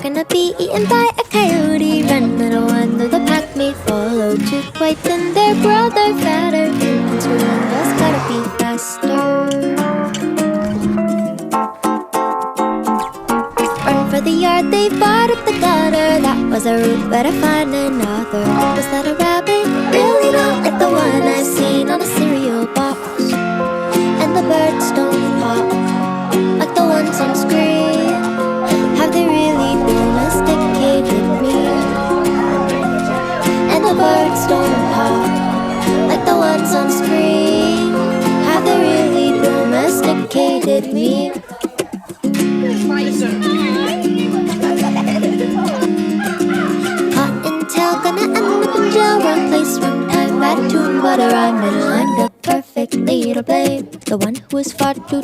gonna be eaten by a coyote. Run, little one, though the pack may follow. Two whites and their brother fatter. Humans who run just gotta be faster. Run for the yard, they fought up the gutter. That was a route, better find another. Was that a rabbit? Really not like the one I've seen on a cereal box. And the birds don't pop like the ones on screen. Have they really domesticated me? And the birds don't pop like the ones on screen. Have they really domesticated me? Cottontail gonna end up in jail. Wrong place, wrong time, bad tune, but a rhyme. It'll end up perfectly to blame the one who was far too